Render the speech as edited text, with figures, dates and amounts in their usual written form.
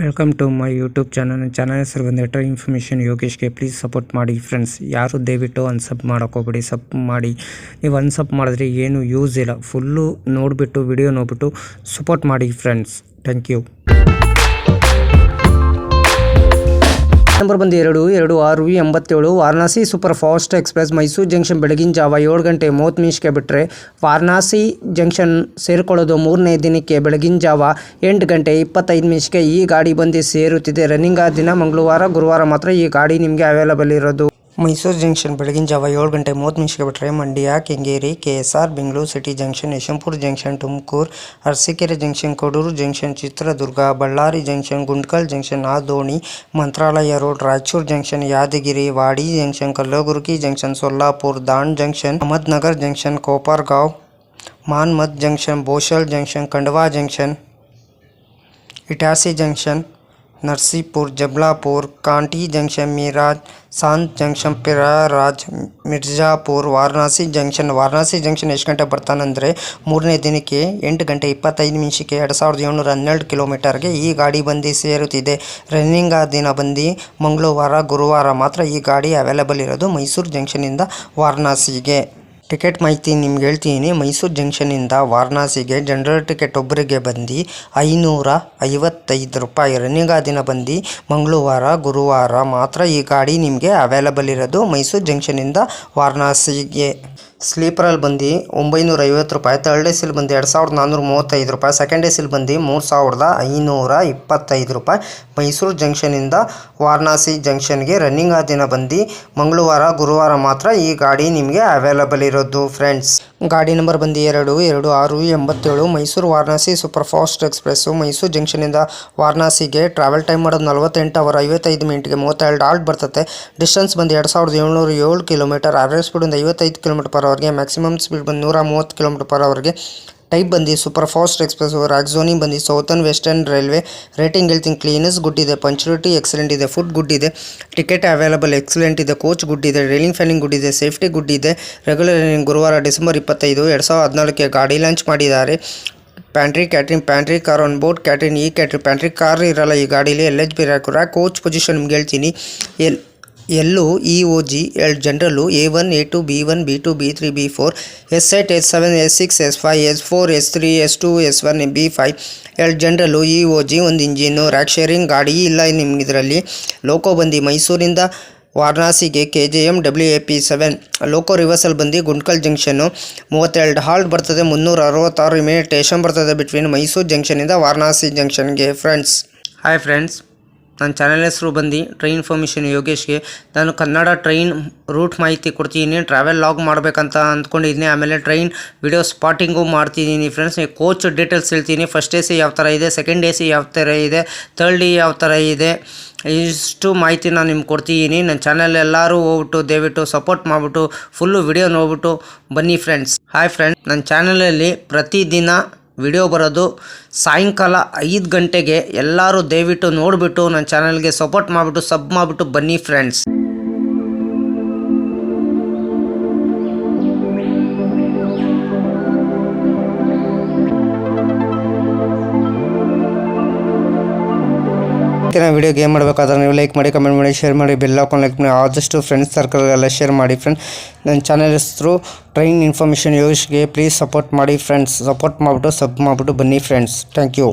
Welcome to my YouTube channel. Channel ಹೆಸರು ಬಂದು information ಯೋಗೇಶ್ಗೆ. ಪ್ಲೀಸ್ ಸಪೋರ್ಟ್ ಮಾಡಿ ಫ್ರೆಂಡ್ಸ್. ಯಾರು ದಯವಿಟ್ಟು ಅನ್ಸಬ್ ಮಾಡೋಕ್ಕೋಗ್ಬೇಡಿ. ಸಬ್ ಮಾಡಿ. ನೀವು ಅನ್ಸಬ್ ಮಾಡಿದ್ರೆ ಏನು ಯೂಸ್ ಇಲ್ಲ. ಫುಲ್ಲು ನೋಡಿಬಿಟ್ಟು ವಿಡಿಯೋ ನೋಡಿಬಿಟ್ಟು ಸಪೋರ್ಟ್ ಮಾಡಿ ಫ್ರೆಂಡ್ಸ್. Thank you. ನಂಬರ್ ಬಂದು 22687 Varanasi super fast express Mysuru junction ಬೆಳಗಿನ ಜಾವ 7 ಗಂಟೆ 30 ನಿಮಿಷಕ್ಕೆ ಬಿಟ್ಟರೆ ವಾರಣಾಸಿ ಜಂಕ್ಷನ್ ಸೇರಿಕೊಳ್ಳೋದು 3ನೇ ದಿನಕ್ಕೆ ಬೆಳಗಿನ ಜಾವ 8 ಗಂಟೆ 25 ನಿಮಿಷಕ್ಕೆ ಈ ಗಾಡಿ ಬಂದು ಸೇರುತ್ತಿದೆ. ರನ್ನಿಂಗ್ ಆದ ದಿನ ಮಂಗಳವಾರ ಗುರುವಾರ ಮಾತ್ರ ಈ ಗಾಡಿ ನಿಮಗೆ ಅವೈಲೇಬಲ್ ಇರೋದು. ಮೈಸೂರು ಜಂಕ್ಷನ್ ಬೆಳಗಿನ ಜಾವ 7 ಗಂಟೆ 30 ನಿಮಿಷಕ್ಕೆ ಬಿಟ್ಟರೆ Mandya, Kengeri, KSR, Bengaluru city junction, Yeshwanthpur junction, Tumakuru, Arsikere junction, Kadur junction, Chitradurga, Ballari junction, Gundkal junction, ಆದೋಣಿ, ಮಂತ್ರಾಲಯ ರೋಡ್, ರಾಯಚೂರು ಜಂಕ್ಷನ್, ಯಾದಗಿರಿ, ವಾಡಿ junction, Kalaburagi junction, Solapur, ದಾಂಡ್ junction, Ahmednagar junction, ಕೋಪರ್ಗಾಂವ್, ಮಾನ್ಮತ್ junction, ಬೋಶಲ್ junction, Khandwa junction, ಇಟಾಸಿ junction, ನರಸೀಪುರ್, ಜಬಲಾಪುರ್, Conti junction, Mirage, Santa junction, Prayagraj, Mirzapur, Varanasi junction ಎಷ್ಟು ಗಂಟೆ ಬರ್ತಾನಂದರೆ 3ನೇ ದಿನಕ್ಕೆ 8 ಗಂಟೆ 25 ನಿಮಿಷಕ್ಕೆ 2712 ಕಿಲೋಮೀಟರ್ಗೆ ಈ ಗಾಡಿ ಬಂದು ಸೇರುತ್ತಿದೆ. ರನ್ನಿಂಗ್ ಆ ದಿನ ಬಂದು ಮಂಗಳವಾರ ಗುರುವಾರ ಮಾತ್ರ ಈ ಗಾಡಿ ಅವೈಲೇಬಲ್ ಇರೋದು ಮೈಸೂರು ಜಂಕ್ಷನಿಂದ ವಾರಣಾಸಿಗೆ. ಟಿಕೆಟ್ ಮಾಹಿತಿ ನಿಮ್ಗೆ ಹೇಳ್ತೀನಿ. ಮೈಸೂರು ಜಂಕ್ಷನಿಂದ ವಾರಣಾಸಿಗೆ ಜನರಲ್ ಟಿಕೆಟ್ ಒಬ್ಬರಿಗೆ ಬಂದು 555 ರೂಪಾಯಿ. ರನ್ನಿಂಗ್ ಆ ದಿನ ಬಂದು ಮಂಗಳವಾರ ಗುರುವಾರ ಮಾತ್ರ ಈ ಗಾಡಿ ನಿಮಗೆ ಅವೈಲೇಬಲ್ ಇರೋದು ಮೈಸೂರು ಜಂಕ್ಷನಿಂದ ವಾರಣಾಸಿಗೆ. ಸ್ಲೀಪರಲ್ಲಿ ಬಂದು 950 ರೂಪಾಯಿ, ಥರ್ಡ್ ಎ ಸಿಲ್ ಬಂದು 2435 ರೂಪಾಯಿ, ಸೆಕೆಂಡ್ ಎ ಸಿಲ್ ಬಂದು 3525 ರೂಪಾಯಿ. ಮೈಸೂರು ಜಂಕ್ಷನಿಂದ ವಾರಣಾಸಿ ಜಂಕ್ಷನ್ಗೆ ರನ್ನಿಂಗ್ ಆ ದಿನ ಬಂದು ಮಂಗಳವಾರ ಗುರುವಾರ ಮಾತ್ರ ಈ ಗಾಡಿ ನಿಮಗೆ ಅವೈಲೇಬಲ್ ಇರೋದು ಫ್ರೆಂಡ್ಸ್. ಗಾಡಿ ನಂಬರ್ ಬಂದು 22687 Mysuru Varanasi super fast express. Mysuru ಜಂಕ್ಷನಿಂದ ವಾರಣಾಸಿಗೆ ಟ್ರಾವೆಲ್ ಟೈಮ್ ಮಾಡೋದು 48 ಅವರ್ 55 ಮಿನಿಟ್ಗೆ 32 ಆಲ್ಟ್ ಬರ್ತದೆ. ಡಿಸ್ಟೆನ್ಸ್ ಬಂದು 2707 ಕಿಲೋಮೀಟರ್. ಆವರೇಜ್ ಸ್ಪೀಡ್ ಒಂದು 55 ಕಿಲೋಮೀಟರ್ ಅವರ್ಗೆ. ಮ್ಯಾಕ್ಸಿಮಮ್ ಸ್ಪೀಡ್ ಬಂದು 130 ಕಿಲೋಮೀಟರ್ ಪರ್ ಅವರ್ಗೆ. ಟೈಪ್ ಬಂದು super fast express. Rake zoning ಬಂದು ಸೌತರ್ನ್ ವೆಸ್ಟರ್ನ್ ರೈಲ್ವೆ. ರೇಟಿಂಗ್ ಹೇಳ್ತೀನಿ, ಕ್ಲೀನೆಸ್ ಗುಡ್ ಇದೆ, ಪಂಕ್ಚುಲಿಟಿ ಎಕ್ಸಲೆಂಟ್ ಇದೆ, ಫುಡ್ ಗುಡ್ ಇದೆ, ಟಿಕೆಟ್ ಅವೈಲೇಬಲ್ ಎಕ್ಸಲೆಂಟ್ ಇದೆ, ಕೋಚ್ ಗುಡ್ ಇದೆ, ರೈಲಿಂಗ್ ಫ್ಯಾನಿಂಗ್ ಗುಡ್ ಇದೆ, ಸೇಫ್ಟಿ ಗುಡ್ ಇದೆ. ರೆಗ್ಯುಲರ್ ಗುರುವಾರ ಡಿಸೆಂಬರ್ 25, 2014ಕ್ಕೆ ಗಾಡಿ ಲಾಂಚ್ ಮಾಡಿದ್ದಾರೆ. Pantry car on board catering. ಈ ಕ್ಯಾಟ್ರಿನ್ ಪ್ಯಾಂಟ್ರಿ ಕಾರ್ ಇರಲ್ಲ ಈ ಗಾಡೀಲಿ. LHB rack. ಕೋಚ್ ಪೊಸಿಷನ್ ನಿಮ್ಗೆ ಹೇಳ್ತೀನಿ. ಎಲ್ಲು EOG ಜನರಲ್ಲು A1 A2 B1 B2 B3 B4 S8 S7 S6 S5 S4 S3 S2 S1 B5 ಜನರಲ್ಲು EOG. ಒಂದು ಇಂಜಿನ್ನು. ರ್ಯಾಕ್ ಶೇರಿಂಗ್ ಗಾಡಿ ಇಲ್ಲ ನಿಮ್ಗೆ ಇದರಲ್ಲಿ. ಲೋಕೋ ಬಂದು ಮೈಸೂರಿಂದ ವಾರಣಾಸಿಗೆ KJM WAP7. ಲೋಕೋ ರಿವರ್ಸಲ್ ಬಂದು ಗುಂಡ್ಕಲ್ ಜಂಕ್ಷನ್ನು 32 ಹಾಲ್ಟ್ ಬರ್ತದೆ. 366 ಮಿನಿಟ್ ಸ್ಟೇಷನ್ ಬರ್ತದೆ ಬಿಟ್ವೀನ್ ಮೈಸೂರು ಜಂಕ್ಷನಿಂದ ವಾರಣಾಸಿ ಜಂಕ್ಷನ್ಗೆ ಫ್ರೆಂಡ್ಸ್. ಹಾಯ್ ಫ್ರೆಂಡ್ಸ್, ನನ್ನ ಚಾನಲ್ ಹೆಸರು ಬಂದು ಟ್ರೈನ್ ಇನ್ಫಾರ್ಮೇಷನ್ ಯೋಗೇಶ್ಗೆ. ನಾನು ಕನ್ನಡ ಟ್ರೈನ್ ರೂಟ್ ಮಾಹಿತಿ ಕೊಡ್ತೀನಿ. ಟ್ರಾವೆಲ್ ಲಾಗ್ ಮಾಡಬೇಕಂತ ಅಂದ್ಕೊಂಡಿದ್ದೀನಿ. ಆಮೇಲೆ ಟ್ರೈನ್ ವಿಡಿಯೋ ಸ್ಪಾಟಿಂಗು ಮಾಡ್ತಿದ್ದೀನಿ ಫ್ರೆಂಡ್ಸ್. ಕೋಚ್ ಡೀಟೇಲ್ಸ್ ಹೇಳ್ತೀನಿ. ಫಸ್ಟ್ AC ಯಾವ ಥರ ಇದೆ, ಸೆಕೆಂಡ್ AC ಯಾವ ಥರ ಇದೆ, ಥರ್ಡ್ ಯಾವ ಥರ ಇದೆ, ಇಷ್ಟು ಮಾಹಿತಿ ನಾನು ನಿಮ್ಗೆ ಕೊಡ್ತಿದ್ದೀನಿ. ನನ್ನ ಚಾನಲ್ ಎಲ್ಲರೂ ಹೋಗ್ಬಿಟ್ಟು ದಯವಿಟ್ಟು ಸಪೋರ್ಟ್ ಮಾಡಿಬಿಟ್ಟು ಫುಲ್ಲು ವಿಡಿಯೋ ನೋಡ್ಬಿಟ್ಟು ಬನ್ನಿ ಫ್ರೆಂಡ್ಸ್. ಹಾಯ್ ಫ್ರೆಂಡ್ಸ್, ನನ್ನ ಚಾನಲಲ್ಲಿ ಪ್ರತಿದಿನ ವಿಡಿಯೋ ಬರೋದು ಸಾಯಂಕಾಲ 5 ಗಂಟೆಗೆ. ಎಲ್ಲರೂ ದಯವಿಟ್ಟು ನೋಡಿಬಿಟ್ಟು ನನ್ನ ಚಾನಲ್ಗೆ ಸಪೋರ್ಟ್ ಮಾಡಿಬಿಟ್ಟು ಸಬ್ ಮಾಡಿಬಿಟ್ಟು ಬನ್ನಿ ಫ್ರೆಂಡ್ಸ್. ವಿಡಿಯೋಗೆ ಏನು ಮಾಡಬೇಕಾದ್ರೆ ನೀವು ಲೈಕ್ ಮಾಡಿ, ಕಮೆಂಟ್ ಮಾಡಿ, ಶೇರ್ ಮಾಡಿ, ಬೆಲ್ ಹಾಕೊಂಡು ಲೈಕ್ ಮಾಡಿ. ಆದಷ್ಟು ಫ್ರೆಂಡ್ಸ್ ಸರ್ಕಲ್ಗೆಲ್ಲ ಶೇರ್ ಮಾಡಿ ಫ್ರೆಂಡ್ಸ್. ನನ್ನ ಚಾನಲ್ ಹೆಸರು ಟ್ರೈನ್ ಇನ್ಫಾರ್ಮೇಷನ್ ಯೋಗೇಶ್ಗೆ. ಪ್ಲೀಸ್ ಸಪೋರ್ಟ್ ಮಾಡಿ ಫ್ರೆಂಡ್ಸ್. ಸಪೋರ್ಟ್ ಮಾಡಿಬಿಟ್ಟು ಸಬ್ ಮಾಡಿಬಿಟ್ಟು ಬನ್ನಿ ಫ್ರೆಂಡ್ಸ್. Thank you.